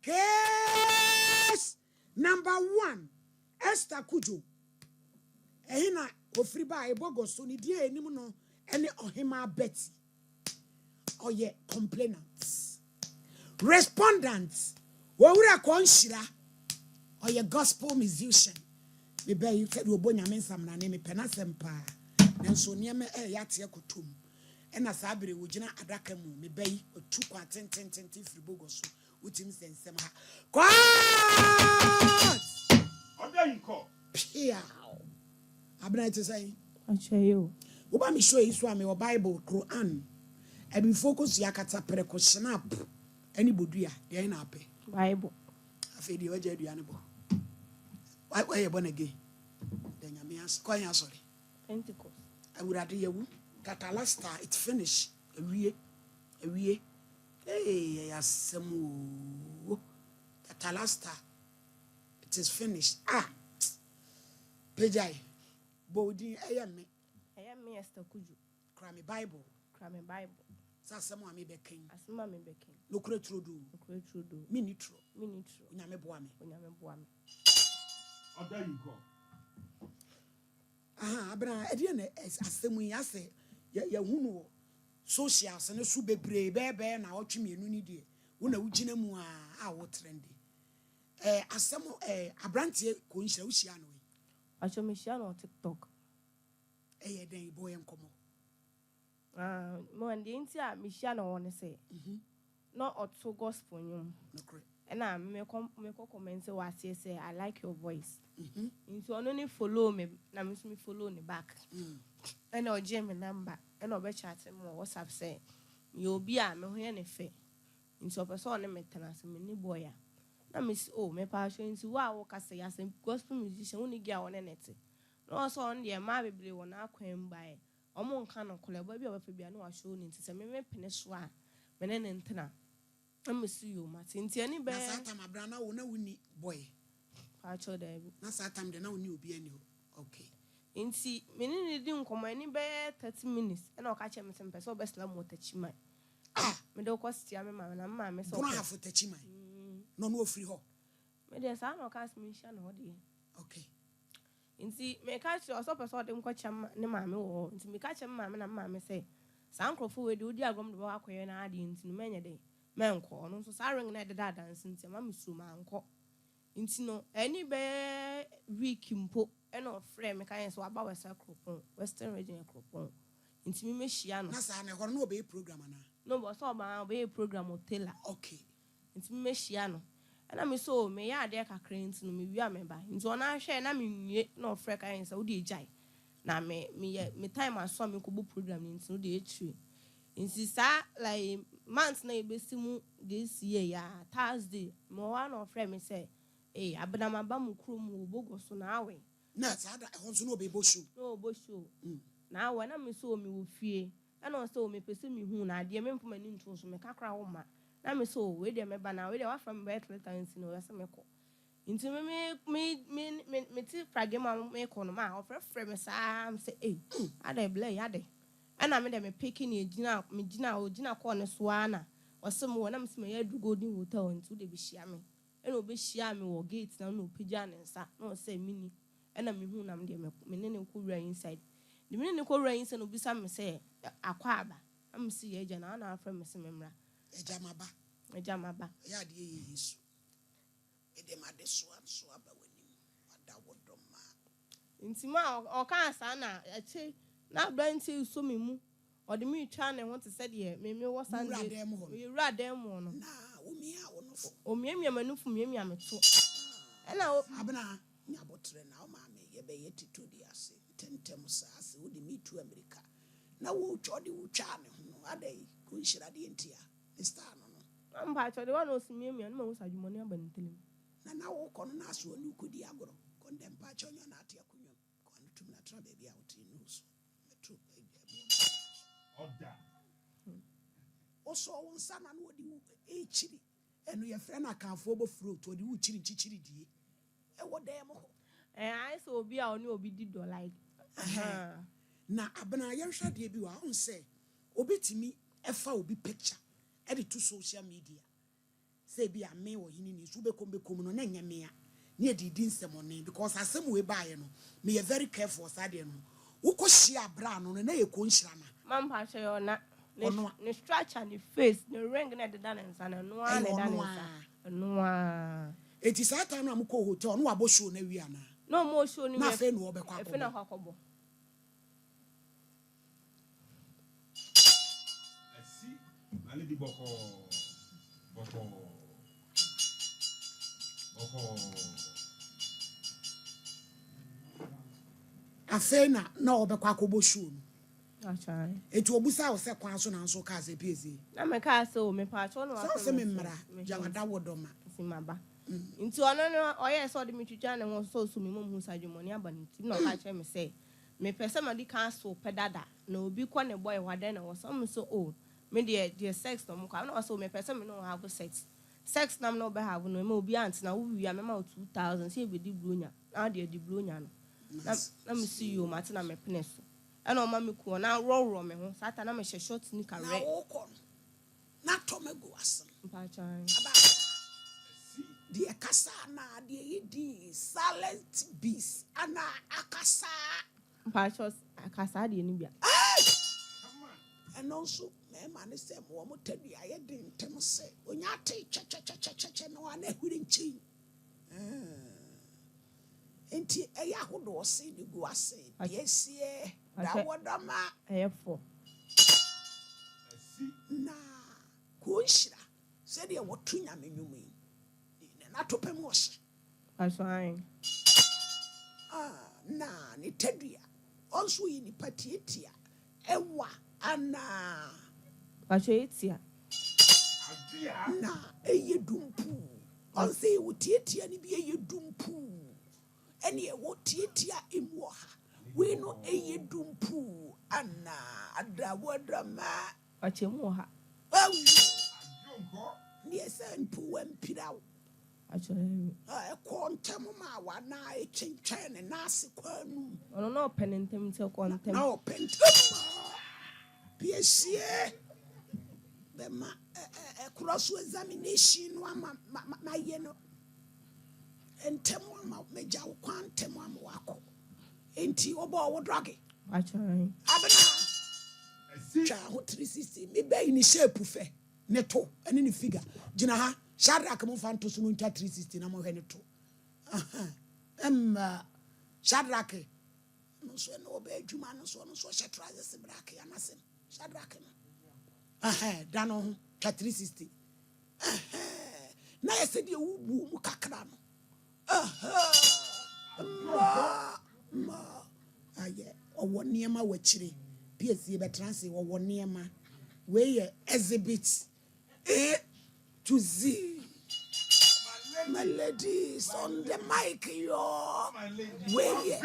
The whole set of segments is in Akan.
Case number 1. Esther Kujo. Ehina ofriba ebogo so ni dia enim no ene ohema Betty. Oye complainants. Respondents. Wowura ko Nhyira. Oye gospel musician. Me be you said obo nyame nsam na ne me penasem pa. Nanso niam yate akotom. Ena sabere wogina adaka mu me be yi otu kwa tentententi fribogo so. Utim sensem ha. God! Oda yinko. Pia. Abna to say. Achayo. Oba mi show isu ame Bible, Quran. E bi focus yakata preko snap. Any bodua, dey na ape. Bible. Afi di oje aduane bo. Why you born again? Then nyame as kwanya sorry. Pentecost. Awurade yewu. Catalasta it finish. Ewie. Hey, yasemu. Catalasta it is finished. Pejai. Bodi ayame. Ayame Esther Kuju. Krami Bible. Sasemo ami bekin. Asema me bekin. No kure trudu. Minitro. Unyame boame. Oda yinko. Abra edi na asemu yi ase ya hunu social se ne su bebre bebe na otwemienu ni die. Wo na wugina mu a wo trendy. Asemu abrantie ko Nhyira wo hia no yi. Acho me hia no TikTok. Den boy Nkomo. Mo ndi nti a me hia no won say. No oto gospel nyum. No correct. And I me comment say I like your voice. Into only follow me, na me follow ni back. And I jam number, and I be chatting more WhatsApp say you be a me ho ne fe. Into person na maintenance me ni boy a. Na me me passion into wa wo ka say as gospel musician woni gia won net. No so on the ma bebre won akwan bae. Omo nka no koleba bi obafa bia na wa show ni nti say me pene so a me ne ntena. I'm you, Martin. Tiani be. Na satam abrana wo na wuni boy. Pacho David. Na satam de na wuni obi ani ho. Okay. Inti menini di Nkomo ani be 30 minutes. E na okache me sempe so be slam mo tachima. Me de okostia me ma na ma me so. Kono hafo tachima. No no free ho. Me de sa na okas me hia na ho de. Okay. Inti me ka chi oso person de nkwacha ne ma me wo. Inti me ka che ma me na ma me say. Sa nkrofo we de odi agom de ba akoye na ade inti no menye de. Menko no so saring na de da dance nti ma mesu ma anko nti no ani be week mpo e no frame kan so aba western region kropon nti me mehia no na sa na ho no be program na no bo so ba be program hotel. Okay. Nti me mehia no na me so me ya ade kakra nti no me wi ameba nti ona hwe na me nwie na ofre kan so wo de ejai na me time aso me ko bo program nti no de etri nti sa like months na ebesimu this year ya Thursday mo one of friend me say abena maba mu krom obogo so na awe na sa da ho so no be bo show na awe na me so me wo fie na o so me pese me hu na ade me mpoma ni ntu so me kakra wo ma na me so we de me ba na we de wa from bet times no ya se me ko nti me ti fragema me ko no ma ofre me sa am say ade ble ya de ana me de me picking e gina ko ne so ana osem wo na me se me ya du golden hotel nti de be hia me ena obe hia me wo gate na no pija ne nsa na o se mini ena me hu na me de me ne ko wura inside de me ne ko wura inside no bisa me se akwa aba am se ye gya na na afra me se me mra ejamaba ya de Yesu ede ma de so aba wani ada wodoma nti ma o kan sa na eche na branti so me mu odi mi twa ne ho te se de me wo Sunday wura dem ho no na omia wo no fo omia manufu mia me to ena abena nya botre na o ma me ye be yetito di ase tentem sa ase wo de mi tu America na wo chodi wo twa ne ho no adai ko Nhyira de ntia star no amba chodi wa no simia no ma wo sadwumoni abantelim na wo kono na so ni kodi agoro kondem pa chonyo na atia kunyo kono tum na tra baby out in news metro Oda. Oso won sana no odi chiri eno ye frɛ na kanfo bo fruit odi wo chiri chichiri die e wo dem ho I so obi a oni obi di do like na abena ye hwɛ de bi wa on sɛ obi timi efa obi picture e de to social media say be a me or hini sube kombe komuno na nyamea near the dinsem because as some way by no me a very careful side no uko shia bra no na ye konshirana mam pa che yo na ne structure ne face ne ring na de dance na no a ne dance no a eti satan no amko hotel no abo show na wi ana no mo show ni na fe no obekwa e fe na kwakobo asi mali di boko afena na obekwa akobo show no achai eti obusa wo se kwan so na nso ka se piezi na me ka so me pa cho no so se me mra jawada wodoma simaba nti ono no oye so de metwitwa ne ho so so me mum sa dwumoni aba nti na ka che me say me pese ma di kan so pedada na obi kwa ne boy wada na wo so me so oh me de sex no mo kwa na so me pese me no have sex nam no be have no me obi ant na wo wi me ma 2000 say be di blonya na de di blonya no na me see you mate na me pene so ana o ma me ku na ro me ho sata na me hye short ni ka re na to me go asem pa chan the akasa na the yidi silent beast ana akasa pa chos akasa de ni bia and also me man say mo mo tadu aye de ntem se onya te che no ana huri nchi enti eya hodo se de go ase yesie da wodama efo na kunshira se de wotunya menwumi na topem wose aswan na ni tadua also yi ni patietia ewa ana pachetia na eyedumpu on say wotietia ni bi eyedumpu ene e wotietia emu ha we no eyedumpu ana adawodrama achemu ha ni esanpu wampirawo achemu kontem ma wa na echinchan ne nase kwanu ono no penentem te kontem na opentem piesie be ma cross examination wa ma ye no entem ma meja kwantem ma wako enti obo wo drug achemu abena cha ho 360 me be ni shape fe ne to ene ni figure gina ha Shadrach mo fanto so no ntwa 360 na mo hwe ne to Shadrach no so no oba adwuma no so hye trousers black ya nasem Shadrach no da no twa 360 na yese de wubu mu kakra no ma aye owo niema wachire piesie be transi owo niema we ye exhibit to Z. My ladies on the mic, yo. Where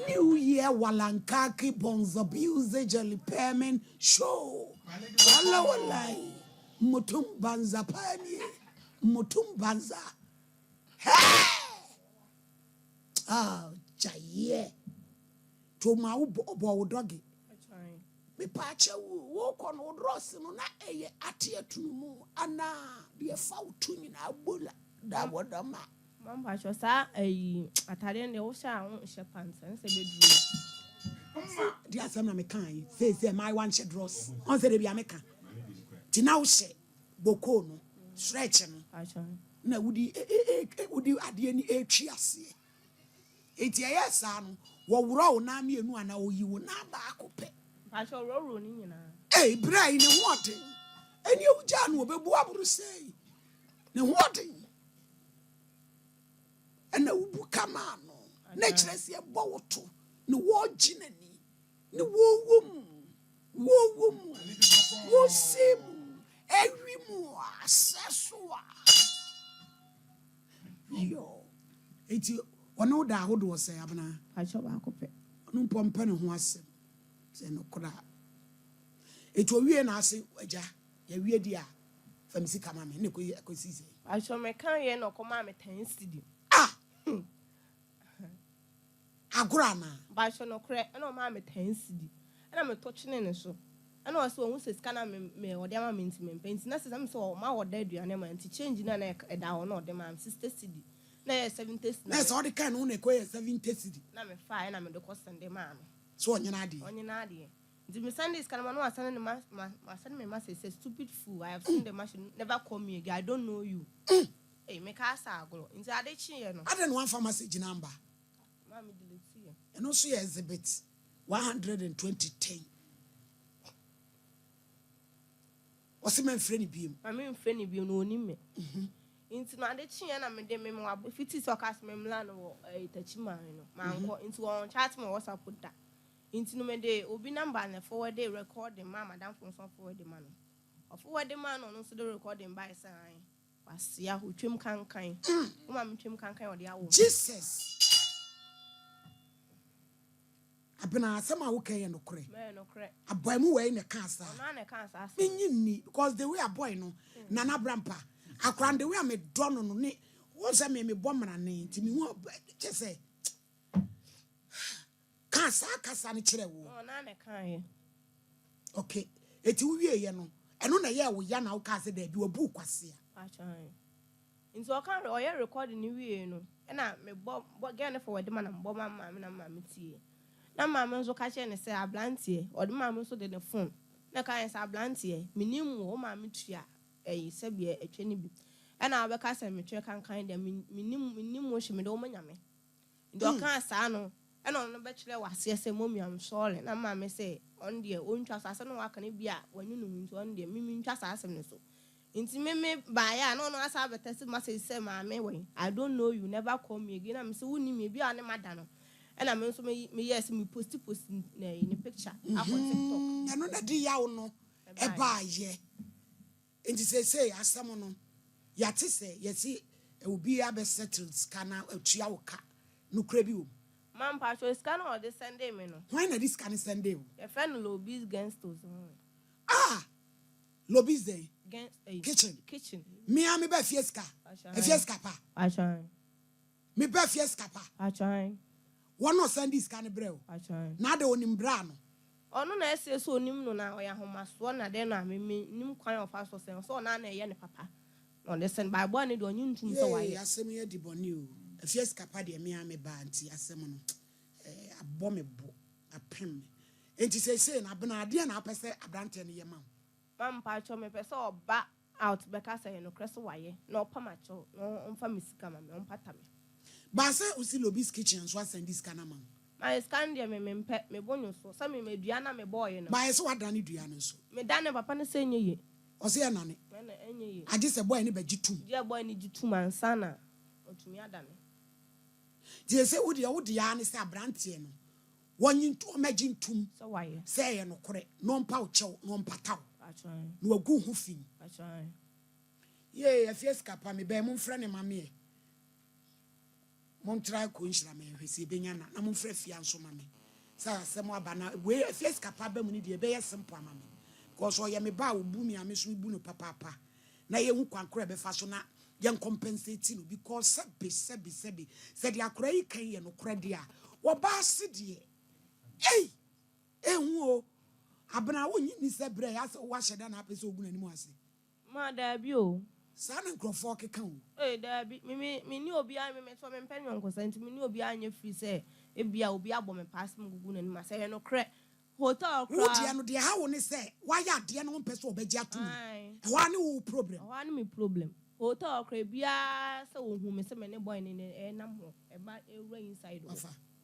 New Year Walankaki Bonds Abuse Jelly Payment Show. Wala walai. Mutum banza pani. Mutum banza. Hey! Jaye. To ma ubo doggy. Me pacha wo kono dross no na eye atie tunumu ana de fa utuni na bola da wodama mam pacha sa atare ne wo sha ho hye pants en se bedru di asem na me kan say my one she dross on say de bia me kan ti na wo hye boko no stretch no pacha na wudi ade ni etwi ase eti ayesa no wo wuro na me enu ana oyi wo na ba akopɛ pacho roro ni nyina brai ne hote eni uja no obebu aburu sei ne hote ena ubu kama no na kire se ebo woto ne wo ginani ne wo wom wo sim ewi mu asesua yo eti ono da hodo se abana pacho ba akopɛ no pompa ne ho asem se no kora eto wie na ase agya ya wie dia famisi kama me ne ko sise pacho me kan ye no koma me 10 cedi agora na pacho no kre na o ma me 10 cedi na me to chine ne so And also who says can I me or them mint paints nurses I'm so my or dead you and to change in a down or the man sister city. Na 70. That's all the kind on a quay 70 city. Na me fire and I'm the cost and the man. So on your idea. On your idea. The Sundays can man send my send me message says stupid fool. I have seen the machine never call me again. I don't know you. Hey, make us go. Into a ditch. I don't want for message number. Mammy delete here. And also exhibit 120. What's the man friendly beam? I mean, friendly beam no name. Into my ditch and I'm a demo. If it is a cast memlan or a touchman, my uncle into on chat more what's up with that. Into no day, will be number and forward day recording mamma down from some forward the man. Or forward the man on also the recording by sign. Was Yahoo trim can kind. Mamma trim can kind or the hour. Jesus. I've been some okay and okay. No correct. A boy mu way in the cancer. Nana can't ask Me because the way a boy no Nana Brampa. I can't the way I made Donald no ne. Once I made me bomb and name to me what just say. Cancer ni chere wo. Oh Nana can't. Okay. Eti wie ye no. Eno na ye wo ya na wo ka se da bi obu kwase a. Achan. Into I can't or recording ni wie no. And I me bomb get for the man and bomb mamma na mamma tie. Na mamma so catch and say a blantie or the mamma so the phone. Na kan say a blantie. Minim wo mamma tua sebie etwani bi. And I be ka say me twa kan dem minim wo hwe me do manyame. Ndo kan sa no. And on the bachelor was say mommy I'm sorry. Na mamma say on the own trust as no waka ne bia wanyu no ntu on the mimi trust asem ne so. Inti me ba ya no asa betesi message say mamma when I don't know you never call me again. I'm say woni me bia ne madano. And I'm also me yes me post in a picture up on TikTok. I know that the yaw no e ba ye. Inti say asem no ya te say yesi e obi abe settled scanner atua wo ka no kra bi wo. Man patrol scanner or the Sunday me no. Why na this can Sunday wo? Your friend Lobby's gangsters. Ah. Lobby's day. Kitchen. Me am be fiesca. E fiesca pa. I try. Me be fiesca pa. I try. One no Sunday scan breo. I try. Na de onim bra no. Ono na ese so onim no na oya homa so na de na me nim kwan of aso sen so na ye ne papa. No listen Bible ni do onyu ntum so waye. Asem ye di boni o. E fiesca pa de me am ba anti asem no. Abọ me bo apem. Enti say na bena ade na apese abrante ne ye ma. Man patrol me pese oba out because say no kreso waye. No pamacho no onfa misika ma me onpata me. Ba say usi Lobby's kitchen so send this kana man. My scan there me mpe me bonyo so say me duana me boy no. Ba say wadane duane so. Me dane papa ne say nyeye. O say nane. Me na enyeye. Age say boy ne bagitum. Dia boy ne gitum ansa na otumi adane. Dia say wo dia ne say abrante no. Wonyi nto magintum. So why? Say ye no kore. No mpa wo chew, no mpataw. I try. No agu hu fi. I try. Ye fiesca pa me be mo mfra ne mame. Mon try ko nhira me hwese benya na mon fra fia nso mame sa asem aba na we fiesca pa ba mu ni de be yes simple mame because o ye me ba wo bu mi ame so bu no papa na ye hu kwankora be fa so na ye compensate no because sebi said ya kora yi kan ye no kora de a wo ba se de hu o abana wo nyi ni se bre ya se wo hyeda na apese ogun ani mu ase Ma da bi o. Sana nkrofo keka o. Da bi me ni obi an me so me mpanyon ko santi me ni obi anya free say e bia obi abo me pass me gugu na ni ma say no kre hotel kra. Wo dia no de ha wo ne say wa ya de no pese obaji atum. Ho ani wo problem. Ho ani me problem. Hotel kra bia say wo hu me say me ne boy ne nam ho e ba e inside o.